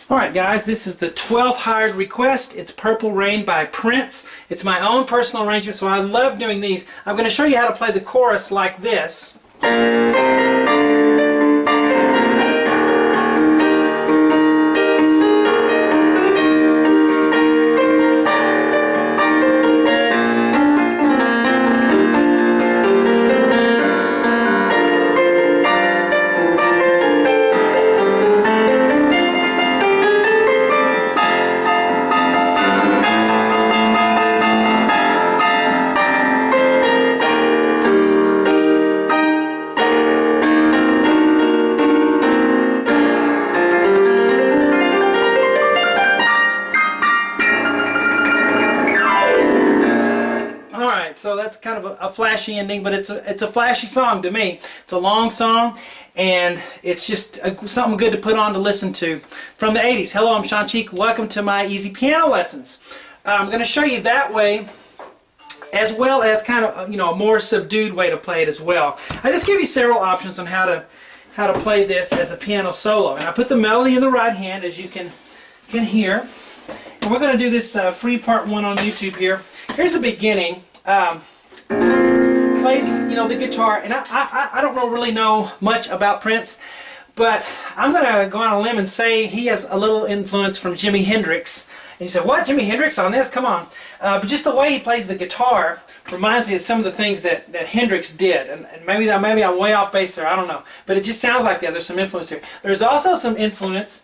Alright guys, this is the 12th hired request. It's Purple Rain by Prince. It's my own personal arrangement, so I love doing these. I'm going to show you how to play the chorus like this. So that's kind of a flashy ending, but it's a flashy song to me. It's a long song, and it's just something good to put on to listen to from the 80s. Hello, I'm Shawn. Welcome to my easy piano lessons. I'm going to show you that way, as well as kind of a more subdued way to play it as well. I just give you several options on how to play this as a piano solo, and I put the melody in the right hand, as you can hear. And we're going to do this free part 1 on YouTube here. Here's the beginning. Plays, the guitar, and I don't really know much about Prince, but I'm going to go on a limb and say he has a little influence from Jimi Hendrix. And you say, what, Jimi Hendrix on this? Come on. But just the way he plays the guitar reminds me of some of the things that Hendrix did, and maybe I'm way off base there, I don't know. But it just sounds like that. There's some influence here. There's also some influence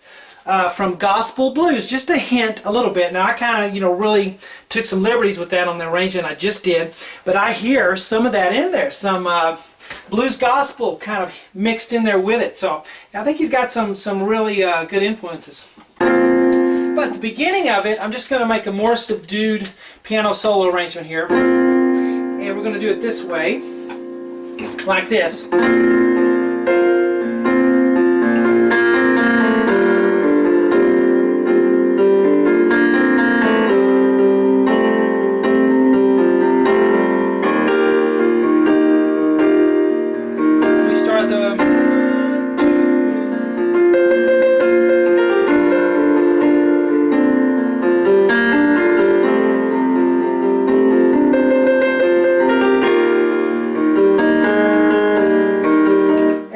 from gospel blues, just a hint, a little bit. Now I kind of, really took some liberties with that on the arrangement I just did, but I hear some of that in there, some blues gospel kind of mixed in there with it. So I think he's got some really good influences. But the beginning of it, I'm just going to make a more subdued piano solo arrangement here, and we're going to do it this way, like this.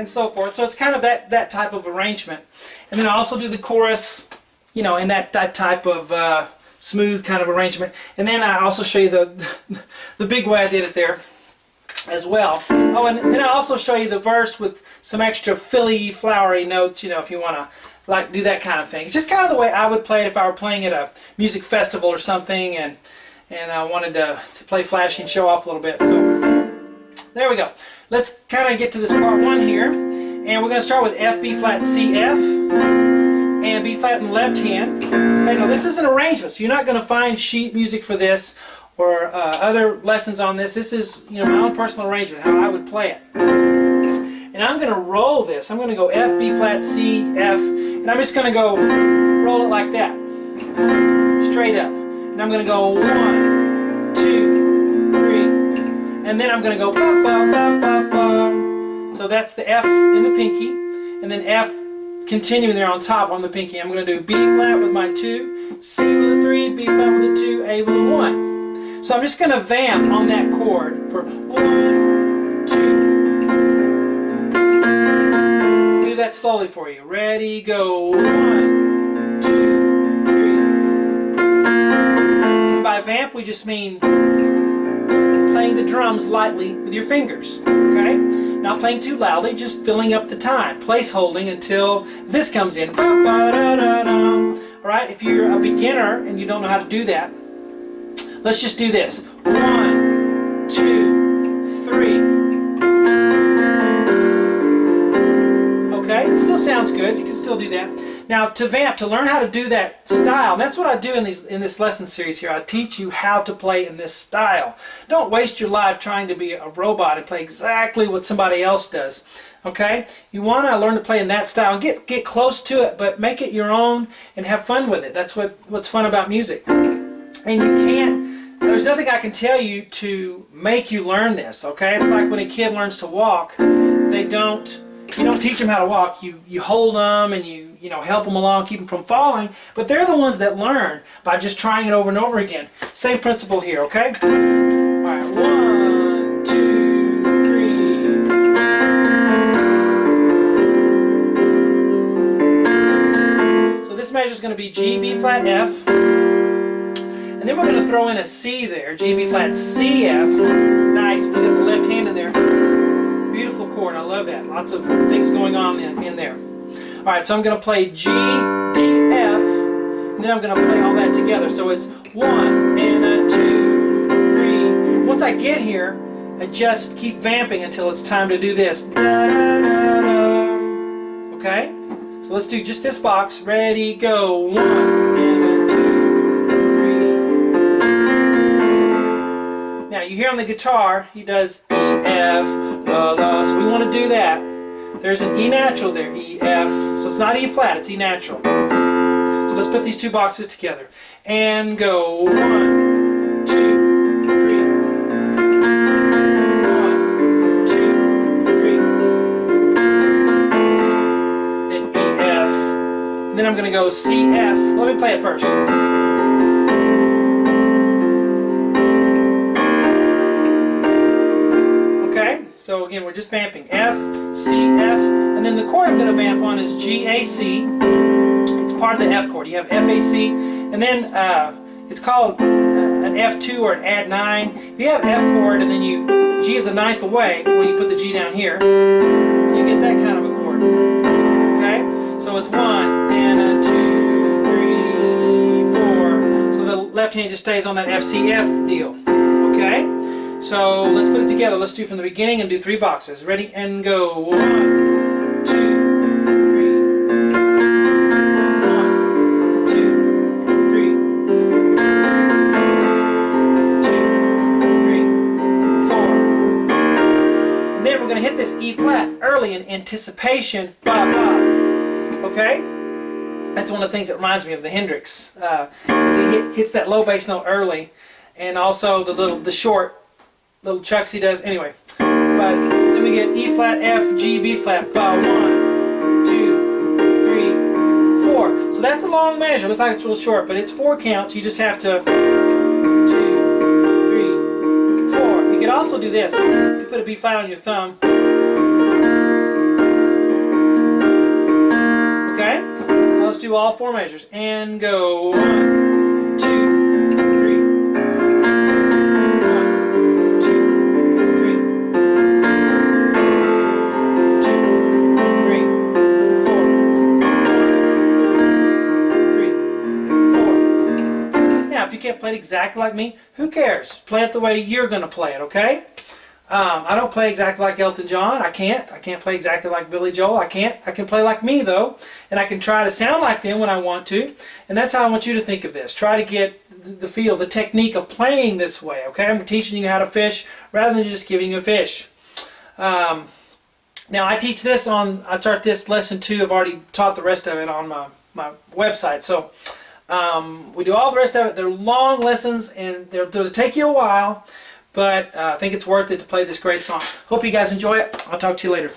So forth. So it's kind of that type of arrangement. And then I also do the chorus, in that type of smooth kind of arrangement. And then I also show you the big way I did it there as well. Oh, and then I also show you the verse with some extra filly, flowery notes, if you want to do that kind of thing. It's just kind of the way I would play it if I were playing at a music festival or something, and I wanted to play flashy and show off a little bit. So there we go. Let's kind of get to this part 1 here, and we're going to start with F, B flat, C, F, and B flat in the left hand. Okay, now this is an arrangement, so you're not going to find sheet music for this or other lessons on this. This is my own personal arrangement, how I would play it. And I'm going to roll this. I'm going to go F, B flat, C, F, and I'm just going to go roll it like that, straight up. And I'm going to go 1, 2, 3. And then I'm going to go ba ba ba ba ba. So that's the F in the pinky, and then F continuing there on top on the pinky. I'm going to do B flat with my 2, C with a 3, B flat with a 2, A with a 1. So I'm just going to vamp on that chord for 1, 2. Do that slowly for you. Ready, go. 1, 2, 3. And by vamp we just mean playing the drums lightly with your fingers, okay? Not playing too loudly, just filling up the time, place holding until this comes in. Alright, if you're a beginner and you don't know how to do that, let's just do this. 1, 2, 3. Okay, it still sounds good, you can still do that. Now to vamp, to learn how to do that style, and that's what I do in this lesson series here. I teach you how to play in this style. Don't waste your life trying to be a robot and play exactly what somebody else does. Okay? You want to learn to play in that style. Get close to it, but make it your own and have fun with it. That's what's fun about music. And there's nothing I can tell you to make you learn this. Okay? It's like when a kid learns to walk, they don't you don't teach them how to walk. You hold them and you know, help them along, keep them from falling. But they're the ones that learn by just trying it over and over again. Same principle here, okay? All right, 1, 2, 3. So this measure is going to be G, B flat, F. And then we're going to throw in a C there, G, B flat, C, F. Nice, we got the left hand in there. Beautiful chord, I love that. Lots of things going on in there. Alright, so I'm going to play G, D, F, and then I'm going to play all that together. So it's 1 and a 2, 3. Once I get here, I just keep vamping until it's time to do this. Da, da, da, da. Okay? So let's do just this box. Ready, go. 1 and a 2, 3. Now you hear on the guitar, he does E, F, la, la. So we want to do that. There's an E natural there, E, F. So it's not E flat, it's E natural. So let's put these two boxes together. And go 1, 2, 3. 1, 2, 3. Then E, F. And then I'm going to go C, F. Let me play it first. So again, we're just vamping F, C, F, and then the chord I'm going to vamp on is G, A, C. It's part of the F chord. You have F, A, C, and then it's called an F2 or an add 9. If you have F chord and then G is a ninth away, well, you put the G down here, you get that kind of a chord. Okay? So it's 1 and a 2, 3, 4. So the left hand just stays on that F, C, F deal. Okay? So let's put it together. Let's do from the beginning and do 3 boxes. Ready and go. 1, 2, 3. 1, 2, 3. 2, 3, 4. And then we're going to hit this E flat early in anticipation. Ba, ba. Okay? That's one of the things that reminds me of the Hendrix. Because he hits that low bass note early, and also the short little chucks he does. Anyway, but then we get E flat, F, G, B flat. Ba, 1, 2, 3, 4. So that's a long measure. Looks like it's a little short, but it's 4 counts. You just have to 2, 3, 4. You can also do this. You can put a B flat on your thumb. Okay? Now let's do all 4 measures and go. 1, 2. If you can't play it exactly like me, who cares? Play it the way you're going to play it, okay? I don't play exactly like Elton John. I can't play exactly like Billy Joel. I can play like me, though, and I can try to sound like them when I want to, and that's how I want you to think of this. Try to get the feel, the technique of playing this way, okay? I'm teaching you how to fish rather than just giving you a fish. Now, I teach this I start this lesson 2. I've already taught the rest of it on my website, so we do all the rest of it. They're long lessons, and they'll take you a while, but I think it's worth it to play this great song. Hope you guys enjoy it. I'll talk to you later.